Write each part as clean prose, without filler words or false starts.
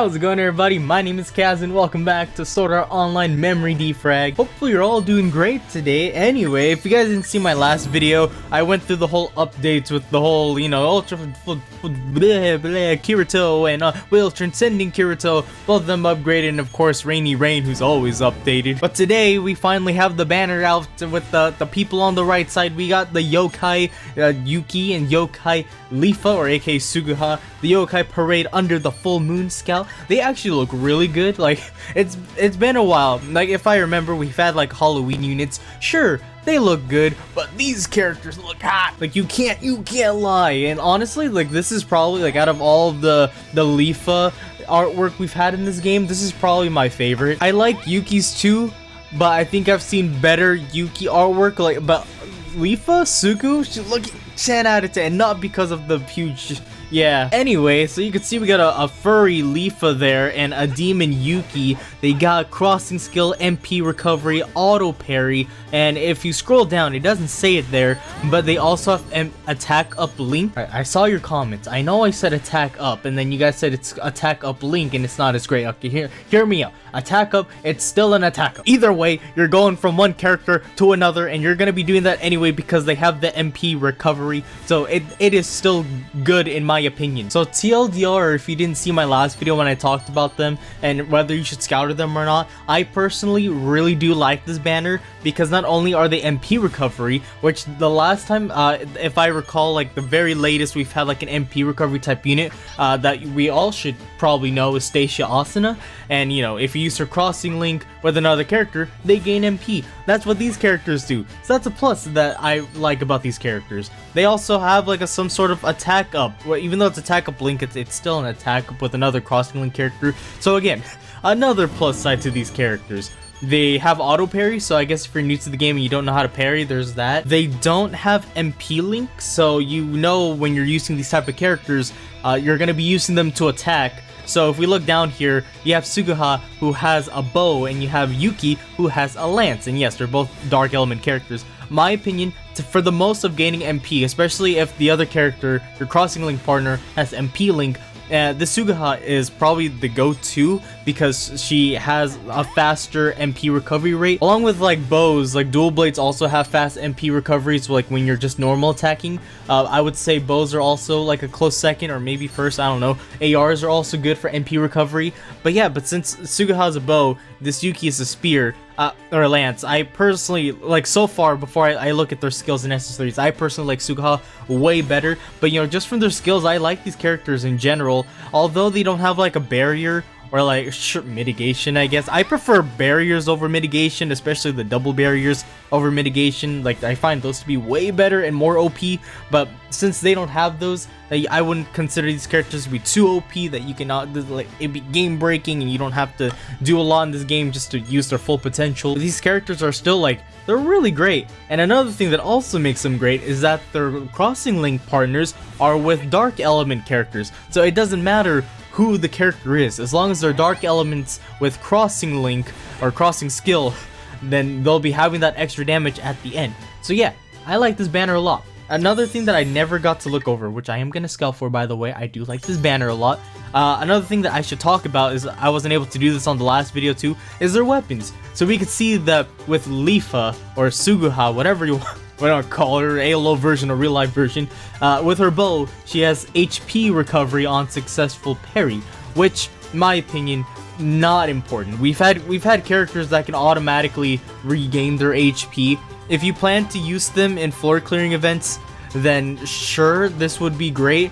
How's it going, everybody? My name is Kaz and welcome back to KazutoOnline Memory Defrag. Hopefully you're all doing great today. Anyway, if you guys didn't see my last video, I went through the whole updates with the whole, Ultra Kirito and Will Transcending Kirito. Both of them upgraded, and of course Rainy Rain, who's always updated. But today we finally have the banner out with the people on the right side. We got the Yokai Yuuki and Yokai Leafa, or aka Suguha. The Yokai parade under the full moon scout. They actually look really good. Like, it's been a while. Like, if I remember, we've had like Halloween units. Sure, they look good, but these characters look hot. Like, you can't lie. And honestly, like, this is probably, like, out of all of the Leafa artwork we've had in this game, this is probably my favorite. I like Yuki's too, but I think I've seen better Yuki artwork. Like, but Leafa, Suku, she's looking 10 out of 10, not because of the huge. Yeah. Anyway, so you can see we got a furry Leafa there and a demon Yuuki. They got crossing skill, MP recovery, auto parry, and if you scroll down, it doesn't say it there, but they also have attack up link. I saw your comments. I know I said attack up, and then you guys said it's attack up link, and it's not as great. Okay, hear me out. Attack up, it's still an attack up. Either way, you're going from one character to another, and you're gonna be doing that anyway because they have the MP recovery, so it is still good in my opinion. So TLDR, if you didn't see my last video when I talked about them and whether you should scout them or not, I personally really do like this banner because not only are they MP recovery, which the last time, if I recall, like the very latest we've had like an MP recovery type unit that we all should probably know is Stacia Asuna, and if you use her crossing link with another character, they gain MP. That's what these characters do, so that's a plus that I like about these characters. They also have like some sort of attack up. Well, even though it's attack up link, it's still an attack up with another crossing link character. So again, another plus side to these characters. They have auto parry, so I guess if you're new to the game and you don't know how to parry, there's that. They don't have MP link, so when you're using these type of characters, you're gonna be using them to attack. So if we look down here, you have Suguha, who has a bow, and you have Yuuki, who has a lance. And yes, they're both dark element characters. My opinion, for the most of gaining MP, especially if the other character, your crossing link partner, has MP link, the Suguha is probably the go-to because she has a faster MP recovery rate. Along with like bows, like dual blades also have fast MP recoveries, like when you're just normal attacking. I would say bows are also like a close second or maybe first, I don't know. ARs are also good for MP recovery. But yeah, since Suguha is a bow, this Yuuki is a spear. Or a lance. I personally, like, so far, before I look at their skills and accessories, I personally like Suguha way better. But just from their skills, I like these characters in general. Although they don't have like a barrier or like mitigation, I guess. I prefer barriers over mitigation, especially the double barriers over mitigation. Like, I find those to be way better and more OP. But since they don't have those, I wouldn't consider these characters to be too OP that you cannot, like, it'd be game breaking and you don't have to do a lot in this game just to use their full potential. These characters are still like, they're really great. And another thing that also makes them great is that their crossing link partners are with dark element characters. So it doesn't matter who the character is, as long as they're dark elements with crossing link or crossing skill, then they'll be having that extra damage at the end. So yeah, I like this banner a lot. Another thing that I never got to look over, which I am gonna scout for, by the way, I do like this banner a lot. Another thing that I should talk about is, I wasn't able to do this on the last video too, is their weapons. So we could see that with Leafa or Suguha, whatever you want. I don't call her, ALO version or real life version. With her bow, she has HP recovery on successful parry, which, in my opinion, not important. We've had characters that can automatically regain their HP. If you plan to use them in floor clearing events, then sure, this would be great.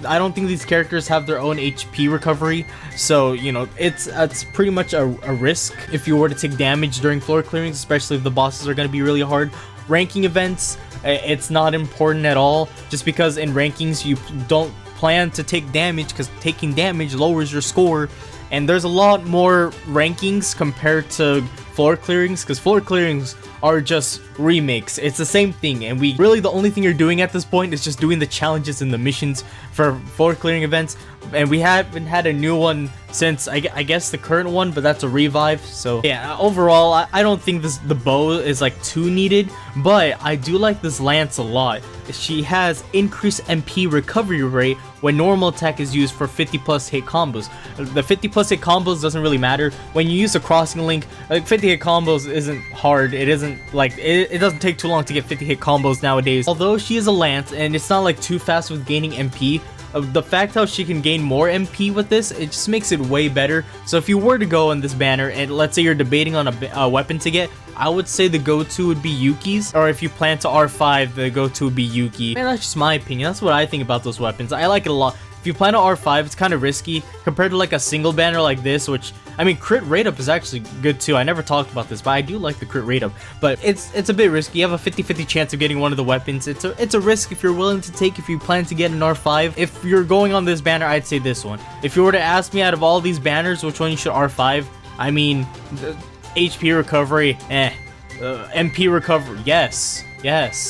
I don't think these characters have their own HP recovery, so it's pretty much a risk if you were to take damage during floor clearings, especially if the bosses are going to be really hard. Ranking events, it's not important at all, just because in rankings you don't plan to take damage because taking damage lowers your score, and there's a lot more rankings compared to floor clearings, because floor clearings are just remakes. It's the same thing, and the only thing you're doing at this point is just doing the challenges and the missions for floor clearing events, and we haven't had a new one since I guess the current one, but that's a revive. So yeah, overall I don't think the bow is like too needed, but I do like this lance a lot. She has increased MP recovery rate when normal attack is used for 50 plus hit combos. The 50 plus hit combos doesn't really matter. When you use a crossing link, like 50 hit combos isn't hard. It isn't like, it doesn't take too long to get 50 hit combos nowadays. Although she is a Lance and it's not like too fast with gaining MP, the fact how she can gain more MP with this, it just makes it way better. So if you were to go on this banner and let's say you're debating on a weapon to get, I would say the go-to would be Yuuki's, or if you plan to R5, the go-to would be Yuuki. Man, that's just my opinion. That's what I think about those weapons. I like it a lot. If you plan to R5, it's kind of risky compared to like a single banner like this, which, I mean, crit rate up is actually good too. I never talked about this, but I do like the crit rate up, but it's a bit risky. You have a 50-50 chance of getting one of the weapons. It's a risk if you're willing to take if you plan to get an R5. If you're going on this banner, I'd say this one. If you were to ask me out of all these banners, which one you should R5, I mean, HP recovery, MP recovery, yes.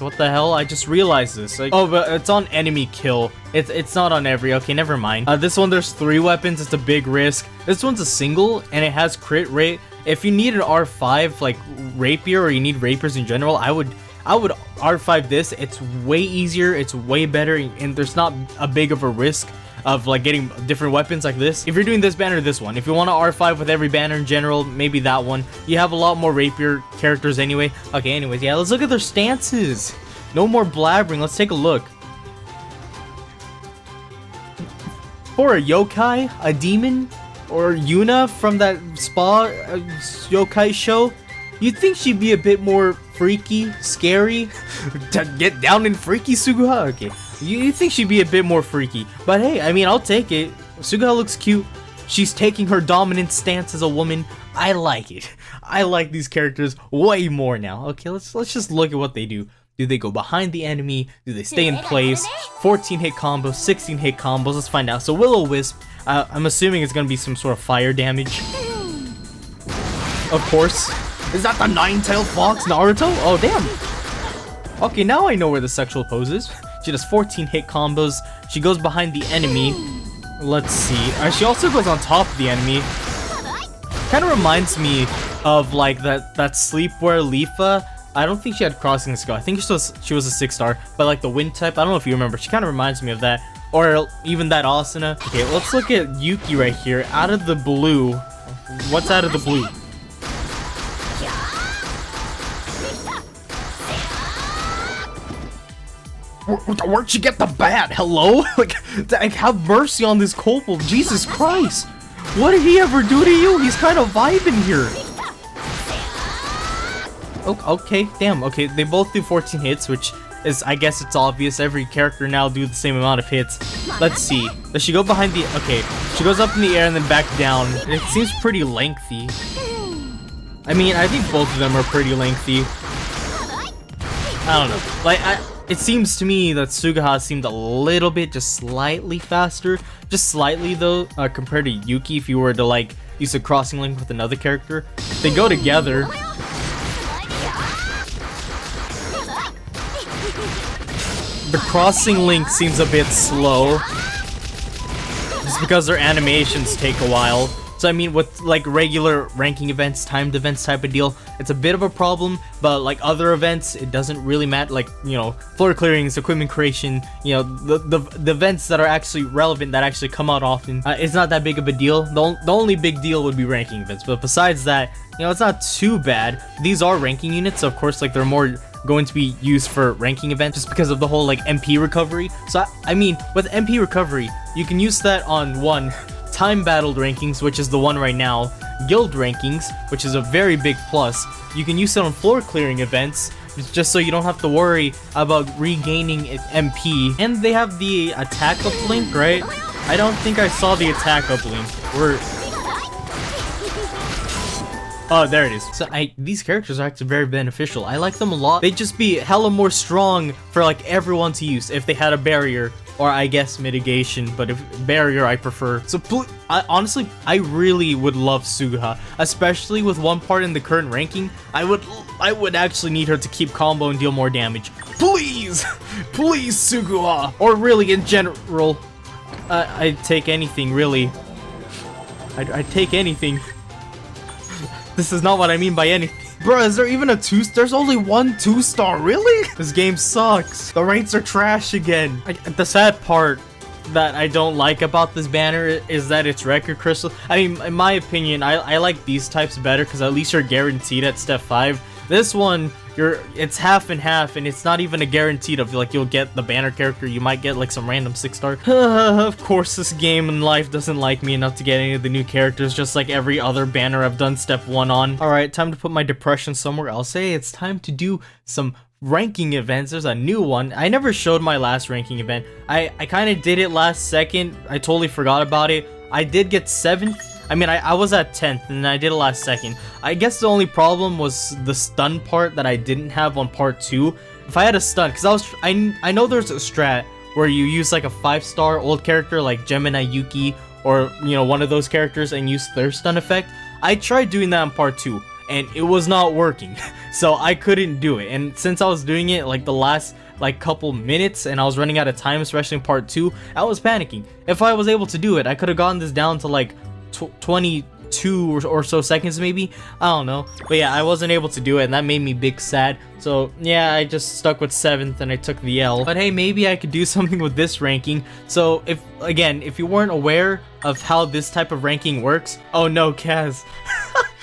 What the hell? I just realized this. Like, oh, but it's on enemy kill. It's not on every. Okay, never mind. This one, there's 3 weapons. It's a big risk. This one's a single, and it has crit rate. If you need an R5, like rapier, or you need rapiers in general, I would R5 this. It's way easier. It's way better, and there's not a big of a risk of like getting different weapons like this. If you're doing this banner, this one. If you want to R5 with every banner in general, maybe that one. You have a lot more rapier characters anyway. Okay, anyways, yeah, let's look at their stances. No more blabbering. Let's take a look. For a yokai, a demon, or Yuna from that spa yokai show, you'd think she'd be a bit more freaky, scary. To get down in freaky Suguha? Okay. You think she'd be a bit more freaky, but hey, I mean, I'll take it. Suguha looks cute. She's taking her dominant stance as a woman. I like it. I like these characters way more now. Okay, let's just look at what they do. Do they go behind the enemy? Do they stay in place? 14 hit combos, 16 hit combos. Let's find out. So Will-O-Wisp, I'm assuming it's gonna be some sort of fire damage. Of course. Is that the nine-tailed fox Naruto? Oh damn. Okay, now I know where the sexual pose is. She does 14 hit combos. She goes behind the enemy. Let's see. She also goes on top of the enemy. Kind of reminds me of like that sleepwear Leafa. I don't think she had crossing skill. I think she was a 6-star, but like the wind type. I don't know if you remember. She kind of reminds me of that, or even that Asuna. Okay, let's look at Yuuki right here. Out of the blue, what's out of the blue? Where'd you get the bat? Hello? Like, have mercy on this kobold. Jesus Christ. What did he ever do to you? He's kind of vibing here. Okay, damn. Okay, they both do 14 hits, which is, I guess it's obvious. Every character now do the same amount of hits. Let's see. Does she go behind the... Okay, she goes up in the air and then back down. It seems pretty lengthy. I mean, I think both of them are pretty lengthy. I don't know. Like, it seems to me that Suguha seemed a little bit, just slightly faster. Just slightly, though, compared to Yuuki, if you were to, like, use a crossing link with another character. They go together. The crossing link seems a bit slow. Just because their animations take a while. So I mean, with like regular ranking events, timed events type of deal, it's a bit of a problem, but like other events, it doesn't really matter. Like, you know, floor clearings, equipment creation, you know, the events that are actually relevant, that actually come out often, it's not that big of a deal. The only big deal would be ranking events, but besides that, you know, it's not too bad. These are ranking units, so of course, like, they're more going to be used for ranking events just because of the whole like MP recovery. So I mean, with MP recovery, you can use that on one, time battled rankings, which is the one right now, guild rankings, which is a very big plus. You can use it on floor clearing events, just so you don't have to worry about regaining MP. And they have the attack up link, right? I don't think I saw the attack up link. Oh, there it is. So these characters are actually very beneficial. I like them a lot. They'd just be hella more strong for like everyone to use if they had a barrier, or I guess mitigation, but if barrier I prefer. So honestly, I really would love Suguha, especially with one part in the current ranking. I would actually need her to keep combo and deal more damage. Please, please Suguha, or really in general, I'd take anything really. I'd take anything. This is not what I mean by anything. Bro, is there even a there's only one 2-star, really? This game sucks. The rates are trash again. The sad part that I don't like about this banner is that it's record crystal. I mean, in my opinion, I like these types better because at least you're guaranteed at step 5. This one, it's half and half, and it's not even a guaranteed of like you'll get the banner character. You might get like some random 6-star. Of course, this game in life doesn't like me enough to get any of the new characters, just like every other banner I've done step 1 on. Alright, time to put my depression somewhere else. Hey, it's time to do some ranking events. There's a new one. I never showed my last ranking event. I kind of did it last second. I totally forgot about it. I did get 7th. I mean, I was at 10th and I did it last second. I guess the only problem was the stun part that I didn't have on part 2. If I had a stun, because I know there's a strat where you use like a 5-star old character like Gemini Yuuki or, you know, one of those characters and use their stun effect. I tried doing that in part 2 and it was not working. So I couldn't do it. And since I was doing it like the last like couple minutes and I was running out of time, especially in part 2, I was panicking. If I was able to do it, I could have gotten this down to like 22 or so seconds maybe. I don't know, but yeah, I wasn't able to do it and that made me big sad. So yeah, I just stuck with 7th and I took the L. But hey, maybe I could do something with this ranking. So if you weren't aware of how this type of ranking works, oh no, Kaz.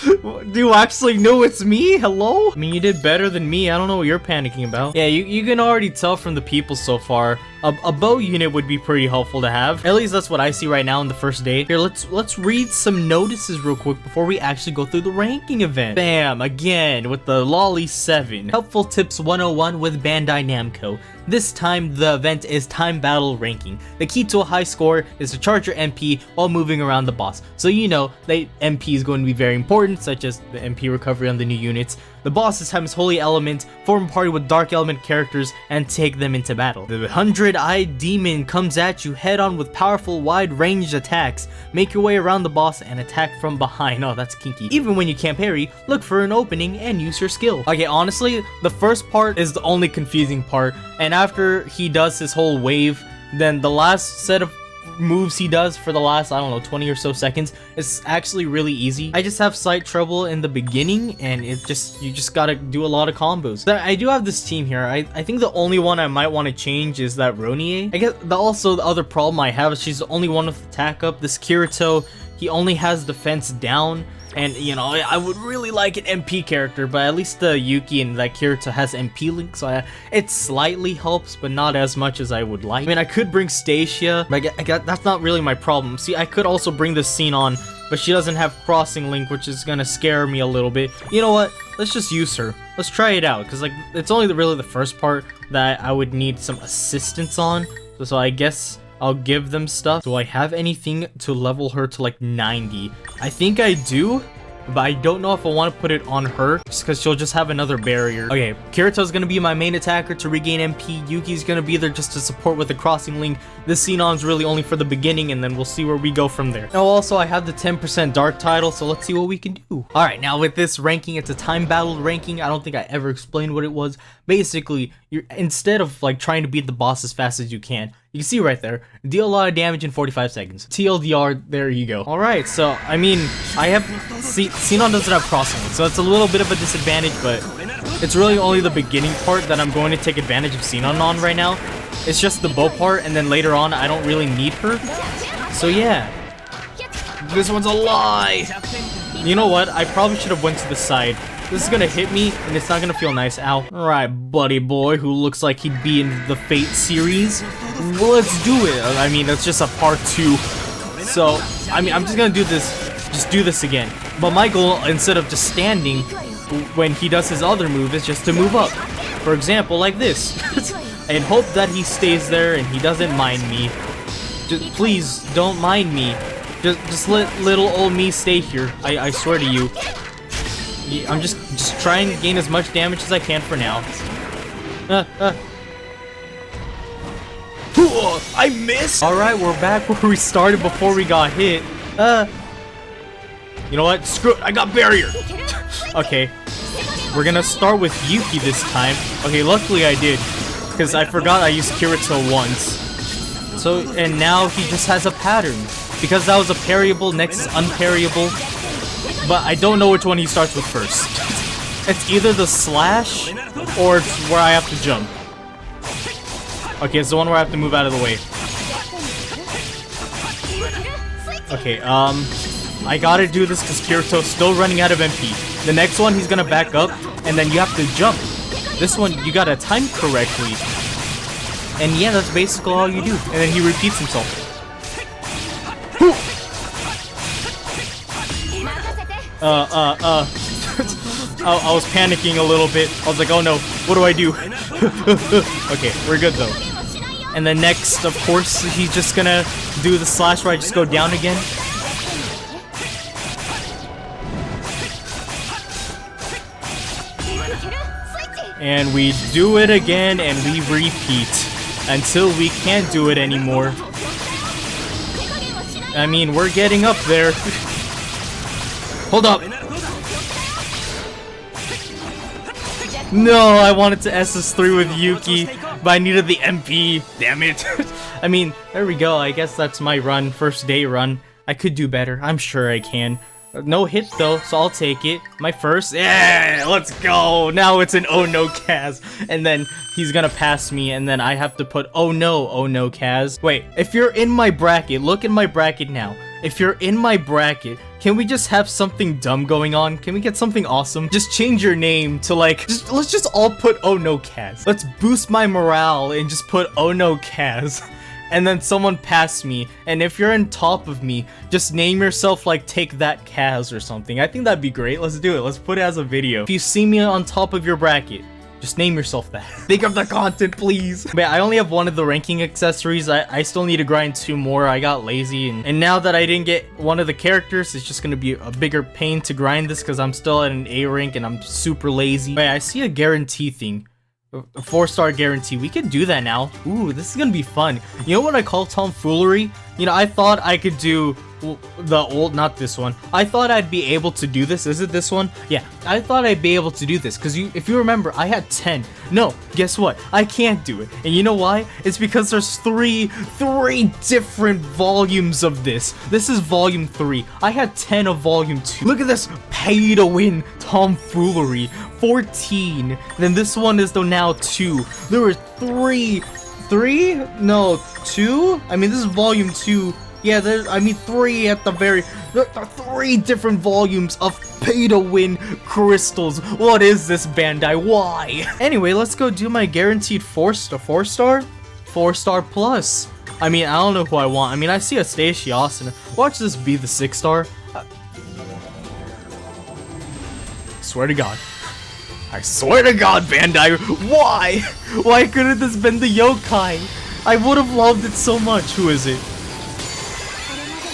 Do you actually know it's me? Hello? I mean, you did better than me. I don't know what you're panicking about. Yeah, you can already tell from the people so far. A bow unit would be pretty helpful to have. At least that's what I see right now in the first day. Here, let's read some notices real quick before we actually go through the ranking event. Bam, again with the Lolly 7. Helpful tips 101 with Bandai Namco. This time, the event is time battle ranking. The key to a high score is to charge your MP while moving around the boss. So you know that MP is going to be very important, such as the MP recovery on the new units. The boss this time is Holy Element. Form a party with Dark Element characters and take them into battle. The 100-eyed demon comes at you head on with powerful wide-ranged attacks. Make your way around the boss and attack from behind. Oh, that's kinky. Even when you can't parry, look for an opening and use your skill. Okay, honestly, the first part is the only confusing part, and after he does his whole wave, then the last set of moves he does for the last, I don't know, 20 or so seconds, it's actually really easy. I just have sight trouble in the beginning, and you just gotta do a lot of combos. I do have this team here. I think the only one I might want to change is that Ronie. I guess also the other problem I have is she's the only one with attack up. This Kirito, he only has defense down. And, you know, I would really like an MP character, but at least the Yuuki and that Kirito has MP link, so it slightly helps, but not as much as I would like. I mean, I could bring Stacia, but that's not really my problem. See, I could also bring this scene on, but she doesn't have crossing link, which is gonna scare me a little bit. You know what? Let's just use her. Let's try it out, because, like, it's only really the first part that I would need some assistance on, so I guess I'll give them stuff. Do I have anything to level her to like 90? I think I do, but I don't know if I want to put it on her just because she'll just have another barrier. Okay, Kirito's gonna be my main attacker to regain MP. Yuki's gonna be there just to support with the crossing link. This Xenon's really only for the beginning, and then we'll see where we go from there. Now also, I have the 10% dark title, so let's see what we can do. Alright, now with this ranking, it's a time battle ranking. I don't think I ever explained what it was. Basically, instead of like trying to beat the boss as fast as you can see right there, deal a lot of damage in 45 seconds. TLDR, there you go. Alright, so, I mean, Xenon doesn't have crossing, so it's a little bit of a disadvantage, but it's really only the beginning part that I'm going to take advantage of Xenon on right now. It's just the bow part, and then later on, I don't really need her. So yeah. This one's a lie! You know what? I probably should have went to the side. This is gonna hit me, and it's not gonna feel nice. Ow. Alright, buddy boy, who looks like he'd be in the Fate series. Well, let's do it. I mean, that's just a part 2. So, I mean, I'm just gonna do this again. But my goal, instead of just standing when he does his other move, is just to move up. For example, like this. And hope that he stays there and he doesn't mind me. Just, please, don't mind me. Just let little old me stay here. I swear to you. I'm just trying to gain as much damage as I can for now. I missed! Alright, we're back where we started before we got hit. You know what? Screw it, I got barrier! Okay. We're gonna start with Yuuki this time. Okay, luckily I did, because I forgot I used Kirito once. So, and now he just has a pattern. Because that was a parryable, next is unparryable. But I don't know which one he starts with first. It's either the slash, or it's where I have to jump. Okay, it's the one where I have to move out of the way. Okay, I gotta do this because Kirito's still running out of MP. The next one, he's gonna back up, and then you have to jump. This one, you gotta time correctly. And yeah, that's basically all you do. And then he repeats himself. I was panicking a little bit. I was like, oh no, what do I do? Okay, we're good though. And then next, of course, he's just gonna do the slash where I just go down again. And we do it again, and we repeat until we can't do it anymore. I mean, we're getting up there. Hold up. No, I wanted to SS3 with Yuuki, but I needed the MP. Damn it. I mean, there we go. I guess that's my run. First day run. I could do better. I'm sure I can. No hit though, so I'll take it. My first. Yeah, let's go. Now it's an oh no Kaz. And then he's gonna pass me, and then I have to put oh no Kaz. Wait, if you're in my bracket, look in my bracket now. If you're in my bracket, can we just have something dumb going on? Can we get something awesome? Just change your name to like, let's just all put oh no Kaz. Let's boost my morale and just put oh no Kaz. And then someone pass me, and if you're on top of me, just name yourself like Take That Kaz or something. I think that'd be great. Let's do it. Let's put it as a video. If you see me on top of your bracket, just name yourself that. Think of the content, please. But I only have one of the ranking accessories. I still need to grind 2 more. I got lazy, and now that I didn't get one of the characters, it's just gonna be a bigger pain to grind this because I'm still at an A rank and I'm super lazy. Wait, I see a guarantee thing. A 4-star guarantee. We can do that now. Ooh, this is gonna be fun. You know what I call tomfoolery? You know, I thought I could do the old, not this one. I thought I'd be able to do this. Is it this one? Yeah, I thought I'd be able to do this because if you remember, I had 10. No, guess what? I can't do it. And you know why? It's because there's three different volumes of this. This is volume 3. I had 10 of volume 2. Look at this pay to win tomfoolery. 14. Then this one is now 2. There were 3? No, 2? I mean, this is volume 2. Yeah, there's, I mean, 3 at the very, 3 different volumes of pay-to-win crystals. What is this, Bandai? Why? Anyway, let's go do my guaranteed 4-star? 4-star plus. I mean, I don't know who I want. I mean, I see a Stacy Austin. Watch this be the 6-star. Swear to God. I swear to God, Bandai, why? Why couldn't this been the Yokai? I would have loved it so much. Who is it?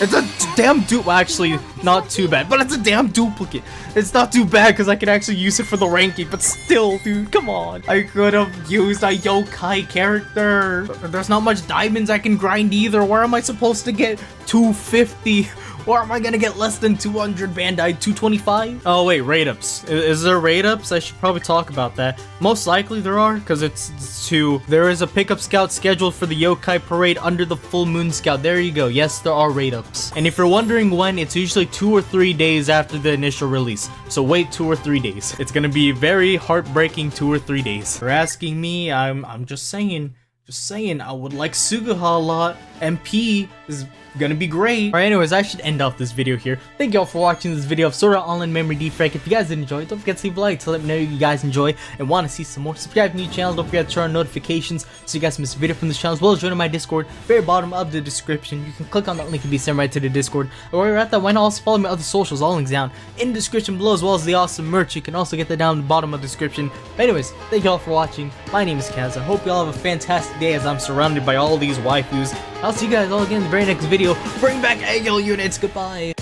It's a damn dupe. Actually, not too bad, but it's a damn duplicate. It's not too bad because I can actually use it for the ranking, but still, dude, come on. I could have used a Yokai character. There's not much diamonds I can grind either. Where am I supposed to get 250? Or am I gonna get less than 200, Bandai? 225? Oh wait, raid-ups. Is there raid-ups? I should probably talk about that. Most likely there are, because it's 2. There is a pickup scout scheduled for the Yokai parade under the full moon scout. There you go. Yes, there are raid-ups. And if you're wondering when, it's usually 2 or 3 days after the initial release. So wait 2 or 3 days. It's gonna be very heartbreaking 2 or 3 days. For asking me, I'm just saying. Just saying, I would like Suguha a lot. MP is gonna be great. Alright, anyways, I should end off this video here. Thank y'all for watching this video of KazutoOnline Memory Defrag. If you guys did enjoy, don't forget to leave a like to let me know you guys enjoy and want to see some more. Subscribe to the new channel, don't forget to turn on notifications so you guys miss a video from this channel, as well as join my Discord, very bottom of the description. You can click on that link and be sent right to the Discord. And while you're at that, why not also follow my other socials, all links down in the description below, as well as the awesome merch. You can also get that down in the bottom of the description. But anyways, thank y'all for watching. My name is Kaz. I hope y'all have a fantastic day as I'm surrounded by all these waifus. I'll see you guys all again in the very next video. Bring back Aegyo units. Goodbye.